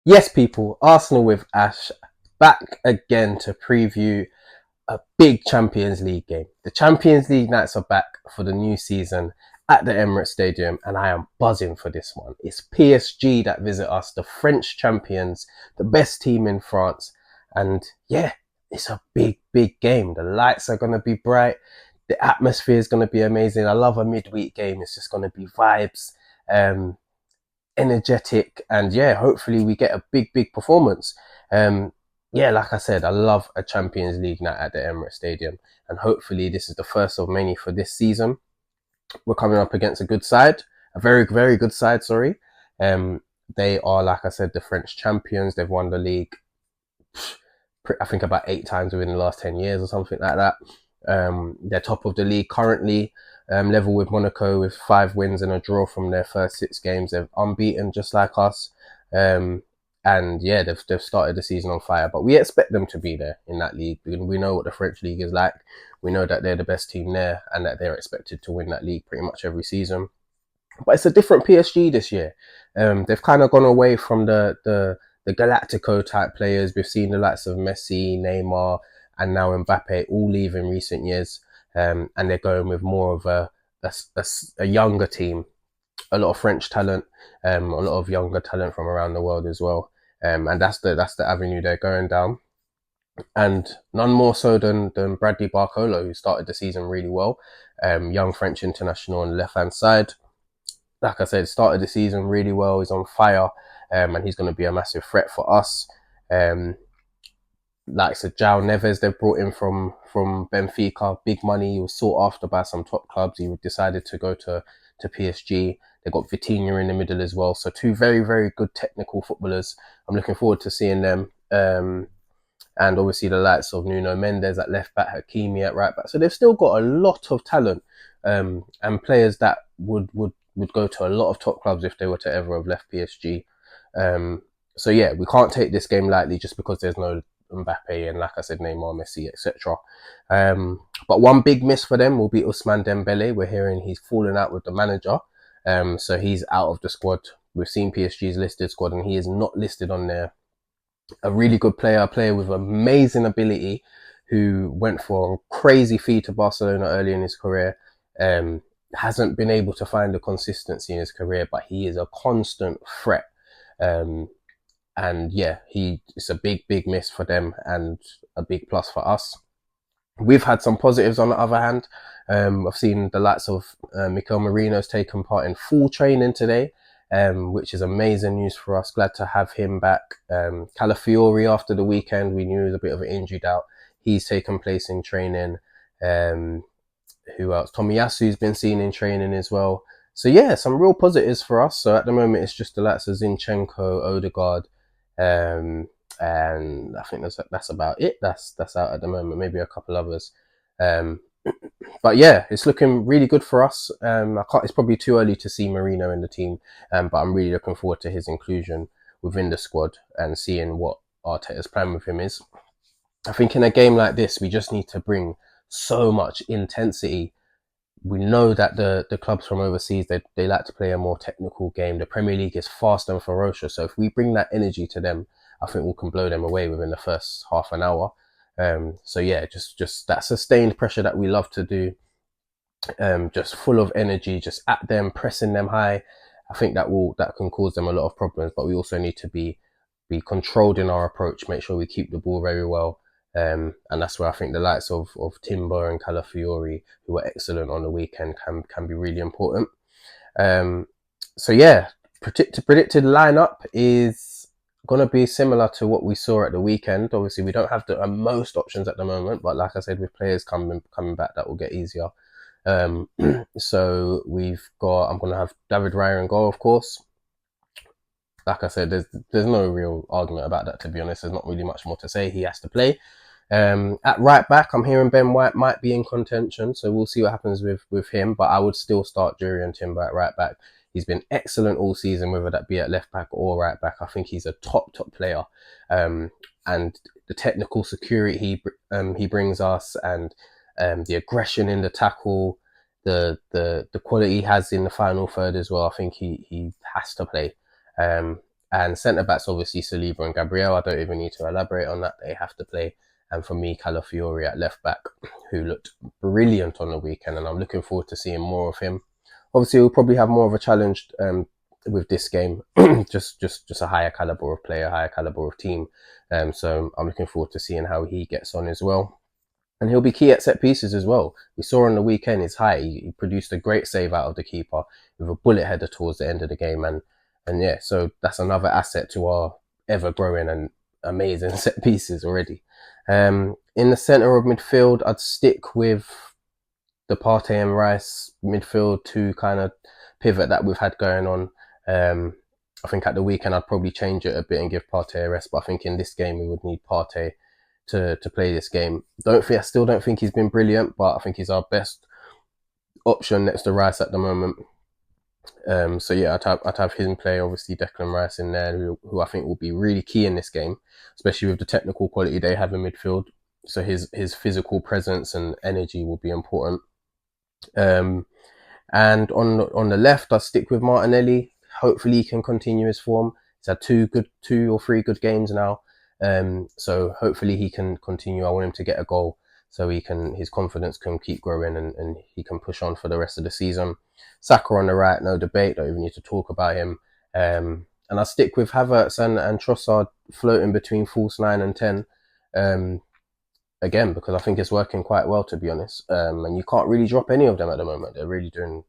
Yes, people, Arsenal with Ash back again to preview a big Champions League game. The Champions League nights are back for the new season at the Emirates Stadium, and I am buzzing for this one. It's PSG that visit us, the French champions, the best team in France. And yeah, it's a big, big game. The lights are going to be bright. The atmosphere is going to be amazing. I love a midweek game. It's just going to be vibes. Um, Energetic, and yeah, hopefully we get a big, big performance. Yeah, like I said, I love a Champions League night at the Emirates Stadium, and hopefully this is the first of many for this season. We're coming up against a good side, a very, very good side. Sorry, um, they are, like I said, the French champions. They've won the league, I think, about 8 times within the last 10 years or something like that. They're top of the league currently, level with Monaco with 5 wins and a draw from their first 6 games. They're unbeaten, just like us. Um, and yeah, they've started the season on fire. But we expect them to be there in that league. We know what the French league is like. We know that they're the best team there and that they're expected to win that league pretty much every season. But it's a different PSG this year. They've kind of gone away from the Galactico type players. We've seen the likes of Messi, Neymar, and now Mbappe all leave in recent years, and they're going with more of a younger team. A lot of French talent, a lot of younger talent from around the world as well, and that's the avenue they're going down. And none more so than Bradley Barcola, who started the season really well, young French international on the left hand side. Like I said, started the season really well. He's on fire, and he's going to be a massive threat for us. Um, like I said, João Neves, they've brought in from Benfica, big money. He was sought after by some top clubs. He decided to go to PSG. They've got Vitinha in the middle as well. So two very, very good technical footballers. I'm looking forward to seeing them. And obviously the likes of Nuno Mendes at left back, Hakimi at right back. So they've still got a lot of talent, and players that would go to a lot of top clubs if they were to ever have left PSG. So yeah, we can't take this game lightly just because there's no Mbappe and, like I said, Neymar, Messi, etc. But one big miss for them will be Ousmane Dembele. We're hearing he's fallen out with the manager, so he's out of the squad. We've seen PSG's listed squad, and he is not listed on there. A really good player, a player with amazing ability, who went for a crazy fee to Barcelona early in his career. Hasn't been able to find the consistency in his career, but he is a constant threat. Um, and yeah, it's a big, big miss for them and a big plus for us. We've had some positives on the other hand. I've seen the likes of Mikel Merino's taken part in full training today, which is amazing news for us. Glad to have him back. Calafiori, after the weekend, we knew he was a bit of an injury doubt. He's taken place in training. Who else? Tomiyasu's been seen in training as well. So yeah, some real positives for us. So at the moment, it's just the likes of Zinchenko, Odegaard, and I think that's about it. That's out at the moment. Maybe a couple others. Um, but yeah, it's looking really good for us. It's probably too early to see Marino in the team, but I'm really looking forward to his inclusion within the squad and seeing what Arteta's plan with him is. I think in a game like this, we just need to bring so much intensity. We know that the clubs from overseas, they like to play a more technical game. The Premier League is fast and ferocious. So if we bring that energy to them, I think we can blow them away within the first half an hour. So yeah, just that sustained pressure that we love to do, just full of energy, just at them, pressing them high. I think that can cause them a lot of problems. But we also need to be controlled in our approach, make sure we keep the ball very well. And that's where I think the likes of Timber and Calafiori, who were excellent on the weekend, can be really important. Um, so yeah, predicted lineup is going to be similar to what we saw at the weekend. Obviously, we don't have the most options at the moment, but like I said, with players coming back, that will get easier. Um, so I'm going to have David Raya in goal, of course. Like I said, there's no real argument about that, to be honest. There's not really much more to say. He has to play. At right back, I'm hearing Ben White might be in contention, so we'll see what happens with him. But I would still start Jurriën Timber at right back. He's been excellent all season, whether that be at left back or right back. I think he's a top player, and the technical security he brings us, and the aggression in the tackle, the quality he has in the final third as well. I think he has to play. And centre backs, obviously Saliba and Gabriel. I don't even need to elaborate on that. They have to play. And for me, Calafiori at left back, who looked brilliant on the weekend, and I'm looking forward to seeing more of him. Obviously, we'll probably have more of a challenge with this game, just a higher caliber of player, higher caliber of team. So I'm looking forward to seeing how he gets on as well. And he'll be key at set pieces as well. We saw on the weekend his height. He produced a great save out of the keeper with a bullet header towards the end of the game. And yeah, so that's another asset to our ever growing and amazing set pieces already. In the centre of midfield, I'd stick with the Partey and Rice midfield to kind of pivot that we've had going on. I think at the weekend I'd probably change it a bit and give Partey a rest, but I think in this game we would need Partey to play this game. I still don't think he's been brilliant, but I think he's our best option next to Rice at the moment. So yeah, I'd have him play, obviously Declan Rice in there, who I think will be really key in this game, especially with the technical quality they have in midfield. So his physical presence and energy will be important. And on the left, I stick with Martinelli. Hopefully, he can continue his form. He's had two or three good games now. So hopefully he can continue. I want him to get a goal so his confidence can keep growing and he can push on for the rest of the season. Saka on the right, no debate. Don't even need to talk about him. And I stick with Havertz and Trossard floating between false 9 and 10. Again, because I think it's working quite well, to be honest. And you can't really drop any of them at the moment. They're really doing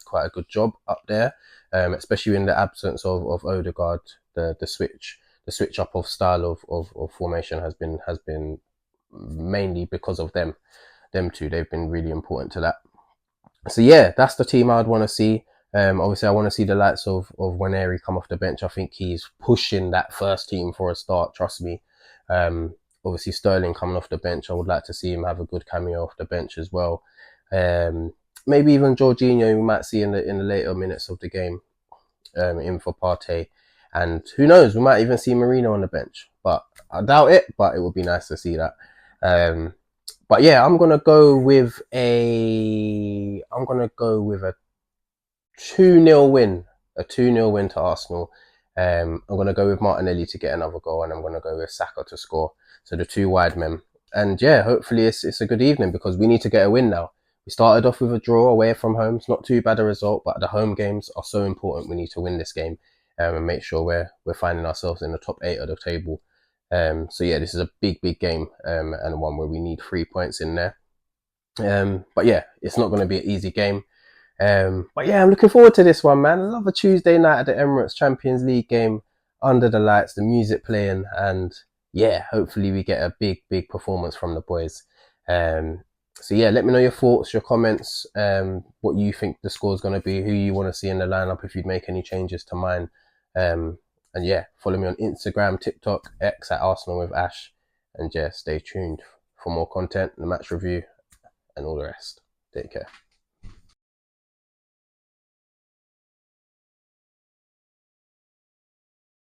quite a good job up there, especially in the absence of Odegaard. The switch up of style of formation has been mainly because of them two. They've been really important to that. So yeah, that's the team I'd want to see. Obviously, I want to see the likes of Waneri come off the bench. I think he's pushing that first team for a start. Trust me. Obviously, Sterling coming off the bench. I would like to see him have a good cameo off the bench as well. Maybe even Jorginho, we might see in the later minutes of the game, in for Partey. And who knows, we might even see Marino on the bench. But I doubt it, but it would be nice to see that. But yeah, I'm gonna go with a 2-0 win. A 2-0 win to Arsenal. I'm gonna go with Martinelli to get another goal, and I'm gonna go with Saka to score. So the two wide men. And yeah, hopefully it's a good evening because we need to get a win now. We started off with a draw away from home. It's not too bad a result, but the home games are so important. We need to win this game and make sure we're finding ourselves in the top 8 of the table. So yeah, this is a big game and one where we need 3 points in there. But yeah, it's not going to be an easy game. But yeah, I'm looking forward to this one, man. I love a Tuesday night at the Emirates Champions League game under the lights, the music playing, and yeah, hopefully we get a big performance from the boys. So yeah, let me know your thoughts, your comments, what you think the score is going to be, who you want to see in the lineup, if you'd make any changes to mine. And yeah, follow me on Instagram, TikTok, X at Arsenal with Ash. And yeah, stay tuned for more content, the match review, and all the rest. Take care.